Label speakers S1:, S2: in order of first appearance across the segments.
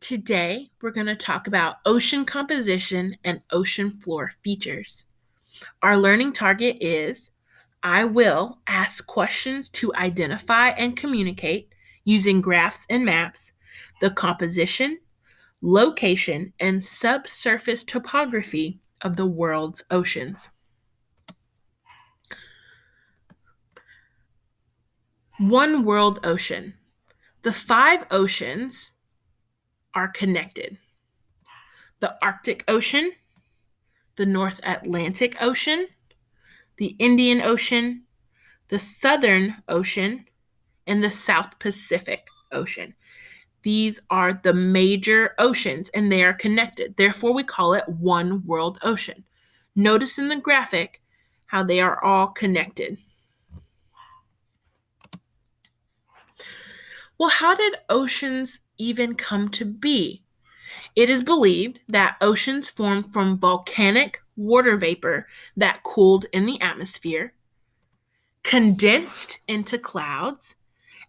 S1: Today, we're going to talk about ocean composition and ocean floor features. Our learning target is I will ask questions to identify and communicate using graphs and maps the composition, location, and subsurface topography of the world's oceans. One world ocean. The 5 oceans are connected. The Arctic Ocean, the North Atlantic Ocean, the Indian Ocean, the Southern Ocean, and the South Pacific Ocean. These are the major oceans and they are connected. Therefore, we call it one world ocean. Notice in the graphic how they are all connected. Well, how did oceans even come to be? It is believed that oceans formed from volcanic water vapor that cooled in the atmosphere, condensed into clouds,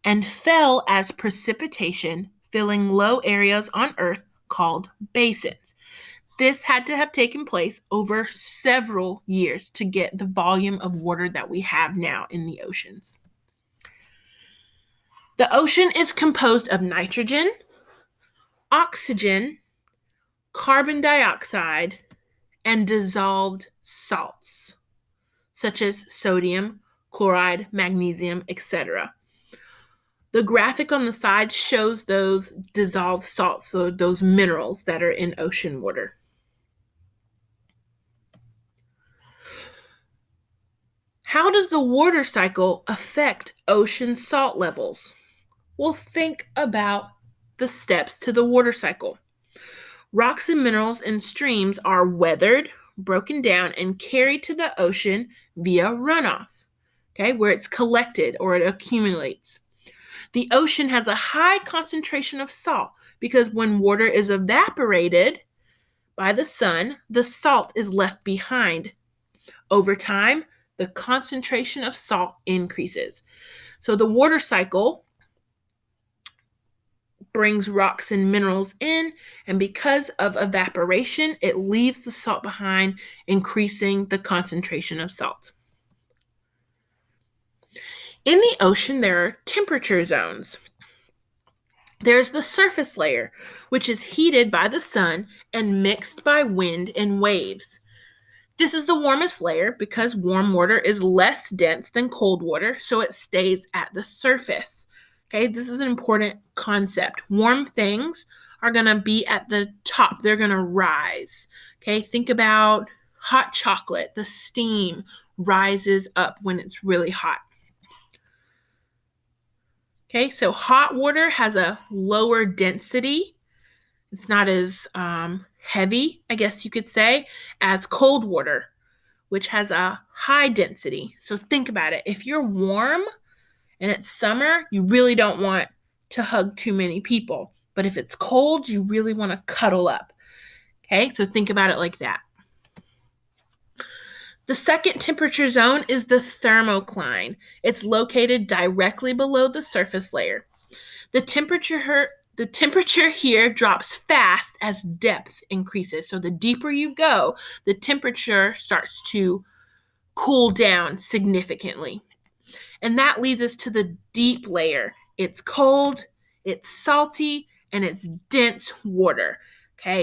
S1: and fell as precipitation, filling low areas on Earth called basins. This had to have taken place over several years to get the volume of water that we have now in the oceans. The ocean is composed of nitrogen, oxygen, carbon dioxide, and dissolved salts, such as sodium, chloride, magnesium, etc. The graphic on the side shows those dissolved salts, so those minerals that are in ocean water. How does the water cycle affect ocean salt levels? Well, think about the steps to the water cycle. Rocks and minerals in streams are weathered, broken down, and carried to the ocean via runoff, where it's collected or it accumulates. The ocean has a high concentration of salt because when water is evaporated by the sun, the salt is left behind. Over time, the concentration of salt increases. So the water cycle brings rocks and minerals in, and because of evaporation, it leaves the salt behind, increasing the concentration of salt. In the ocean, there are temperature zones. There's the surface layer, which is heated by the sun and mixed by wind and waves. This is the warmest layer because warm water is less dense than cold water, so it stays at the surface. This is an important concept. Warm things are going to be at the top. They're going to rise. Think about hot chocolate. The steam rises up when it's really hot. So hot water has a lower density. It's not as heavy, I guess you could say, as cold water, which has a high density. So think about it. If you're warm and it's summer, you really don't want to hug too many people. But if it's cold, you really want to cuddle up. So think about it like that. The second temperature zone is the thermocline. It's located directly below the surface layer. The temperature here drops fast as depth increases. So the deeper you go, the temperature starts to cool down significantly. And that leads us to the deep layer. It's cold, it's salty, and it's dense water.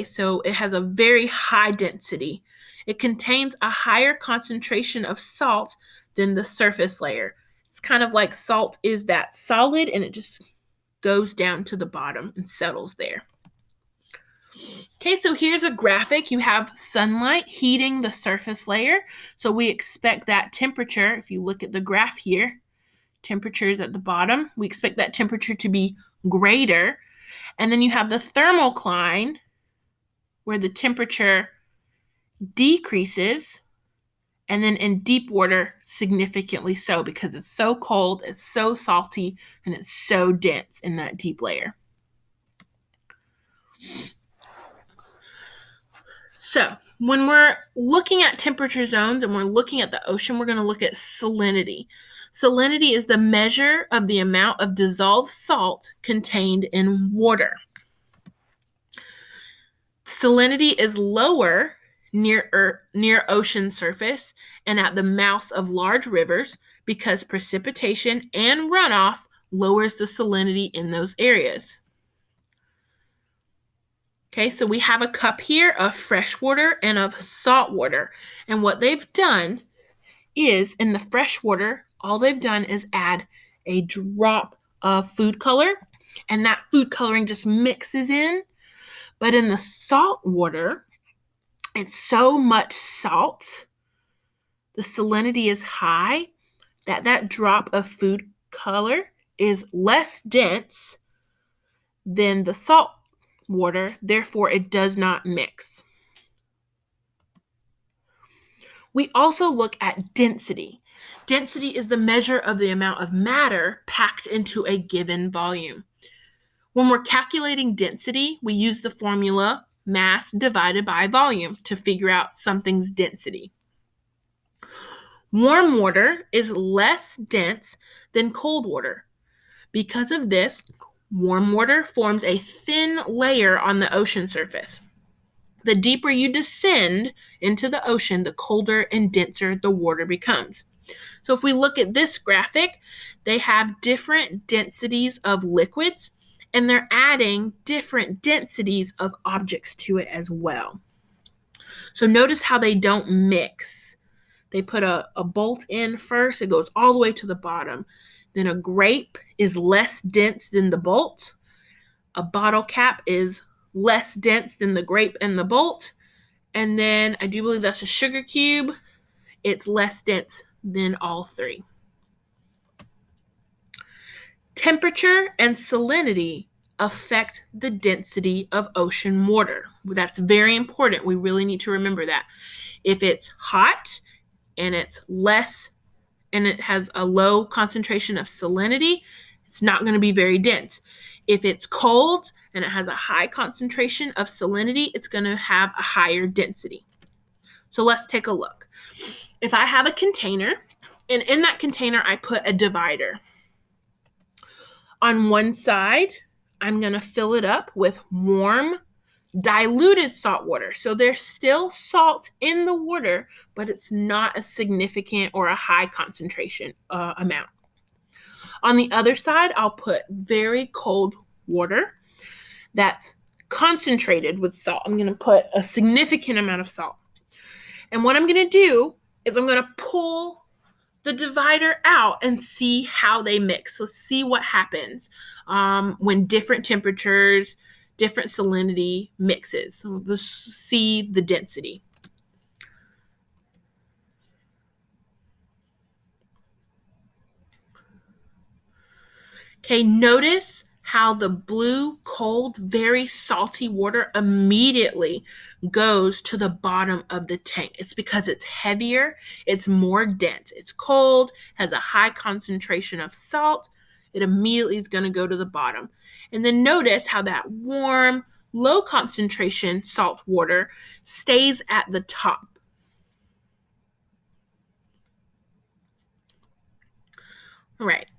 S1: So it has a very high density. It contains a higher concentration of salt than the surface layer. It's kind of like salt is that solid and it just goes down to the bottom and settles there. So here's a graphic. You have sunlight heating the surface layer. So we expect that temperature, if you look at the graph here, temperatures at the bottom, we expect that temperature to be greater. And then you have the thermocline where the temperature decreases, and then in deep water, significantly so because it's so cold, it's so salty, and it's so dense in that deep layer. So when we're looking at temperature zones and we're looking at the ocean, we're going to look at salinity. Salinity is the measure of the amount of dissolved salt contained in water. Salinity is lower near ocean surface and at the mouths of large rivers because precipitation and runoff lowers the salinity in those areas. Okay, so we have a cup here of fresh water and of salt water. And what they've done is in the fresh water, all they've done is add a drop of food color, and that food coloring just mixes in. But in the salt water, it's so much salt, the salinity is high, that drop of food color is less dense than the salt water, therefore it does not mix. We also look at density. Density is the measure of the amount of matter packed into a given volume. When we're calculating density, we use the formula mass divided by volume to figure out something's density. Warm water is less dense than cold water. Because of this, warm water forms a thin layer on the ocean surface. The deeper you descend into the ocean, the colder and denser the water becomes. So if we look at this graphic, they have different densities of liquids, and they're adding different densities of objects to it as well. So notice how they don't mix. They put a bolt in first, it goes all the way to the bottom. Then a grape is less dense than the bolt. A bottle cap is less dense than the grape and the bolt. And then I do believe that's a sugar cube. It's less dense than all three. Temperature and salinity affect the density of ocean water. That's very important. We really need to remember that. If it's hot and it's less and it has a low concentration of salinity, it's not going to be very dense. If it's cold and it has a high concentration of salinity, it's going to have a higher density. So let's take a look. If I have a container, and in that container I put a divider. On one side, I'm going to fill it up with warm, diluted salt water. So there's still salt in the water, but it's not a significant or a high concentration amount. On the other side, I'll put very cold water that's concentrated with salt. I'm going to put a significant amount of salt. And what I'm going to do is I'm going to pull the divider out and see how they mix. Let's see what happens when different temperatures, different salinity mixes. So let's see the density. Okay, notice how the blue, cold, very salty water immediately goes to the bottom of the tank. It's because it's heavier, it's more dense. It's cold, has a high concentration of salt. It immediately is going to go to the bottom. And then notice how that warm, low concentration salt water stays at the top. All right.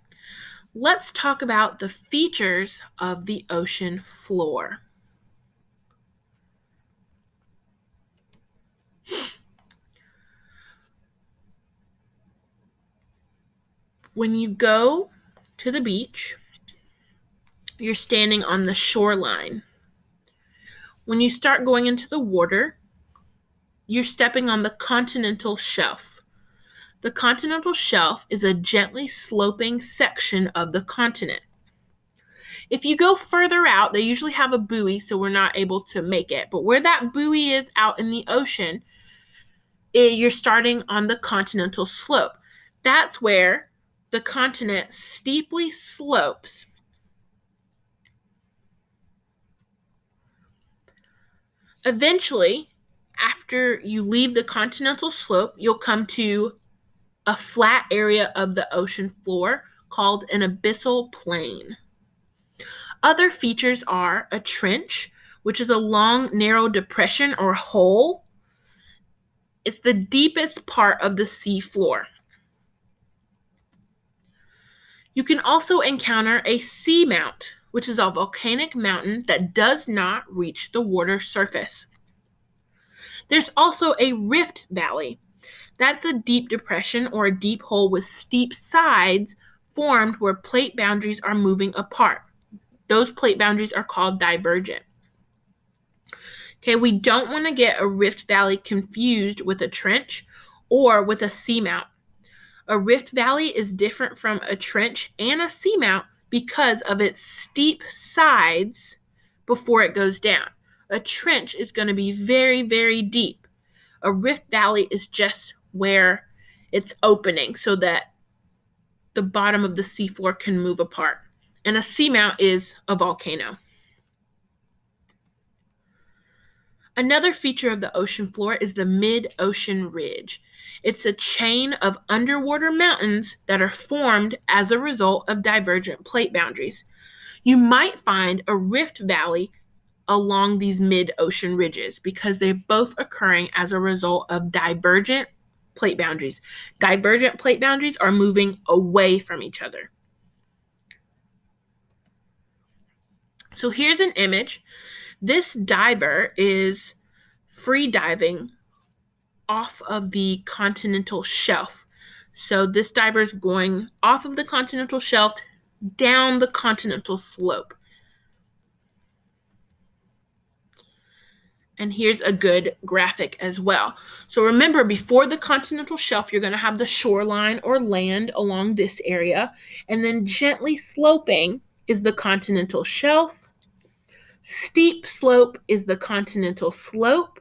S1: Let's talk about the features of the ocean floor. When you go to the beach, you're standing on the shoreline. When you start going into the water, you're stepping on the continental shelf. The continental shelf is a gently sloping section of the continent. If you go further out, they usually have a buoy, so we're not able to make it. But where that buoy is out in the ocean, you're starting on the continental slope. That's where the continent steeply slopes. Eventually, after you leave the continental slope, you'll come to a flat area of the ocean floor called an abyssal plain. Other features are a trench, which is a long, narrow depression or hole. It's the deepest part of the sea floor. You can also encounter a seamount, which is a volcanic mountain that does not reach the water surface. There's also a rift valley. That's a deep depression or a deep hole with steep sides formed where plate boundaries are moving apart. Those plate boundaries are called divergent. Okay, we don't want to get a rift valley confused with a trench or with a seamount. A rift valley is different from a trench and a seamount because of its steep sides before it goes down. A trench is going to be very, very deep. A rift valley is just where it's opening so that the bottom of the seafloor can move apart. And a seamount is a volcano. Another feature of the ocean floor is the mid-ocean ridge. It's a chain of underwater mountains that are formed as a result of divergent plate boundaries. You might find a rift valley along these mid-ocean ridges because they're both occurring as a result of divergent plate boundaries. Divergent plate boundaries are moving away from each other. So here's an image. This diver is free diving off of the continental shelf. So this diver is going off of the continental shelf down the continental slope. And here's a good graphic as well. So remember, before the continental shelf, you're going to have the shoreline or land along this area. And then gently sloping is the continental shelf. Steep slope is the continental slope,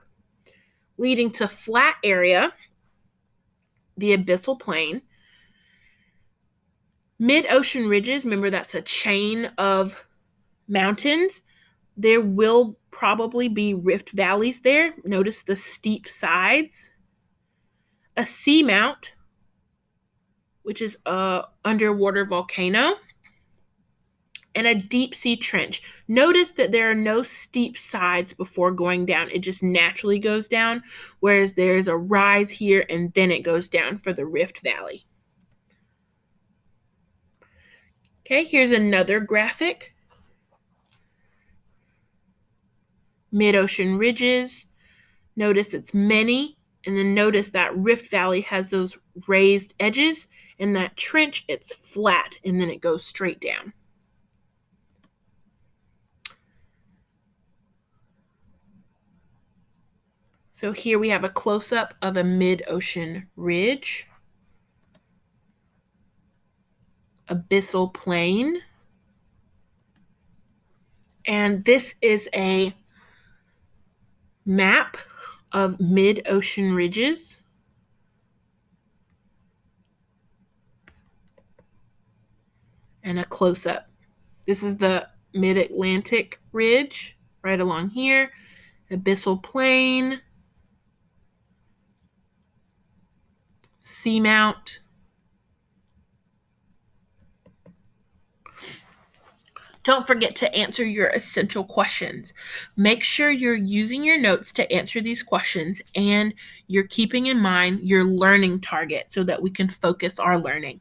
S1: leading to flat area, the abyssal plain. Mid-ocean ridges, remember that's a chain of mountains. There will probably be rift valleys there. Notice the steep sides. A seamount, which is a underwater volcano. And a deep sea trench. Notice that there are no steep sides before going down. It just naturally goes down, whereas there's a rise here and then it goes down for the rift valley. Okay, here's another graphic. Mid-ocean ridges. Notice it's many, and then notice that rift valley has those raised edges, and that trench, it's flat, and then it goes straight down. So here we have a close-up of a mid-ocean ridge, abyssal plain, and this is a map of mid-ocean ridges. And a close-up. This is the mid-Atlantic ridge right along here, abyssal plain, seamount. Don't forget to answer your essential questions. Make sure you're using your notes to answer these questions and you're keeping in mind your learning target so that we can focus our learning.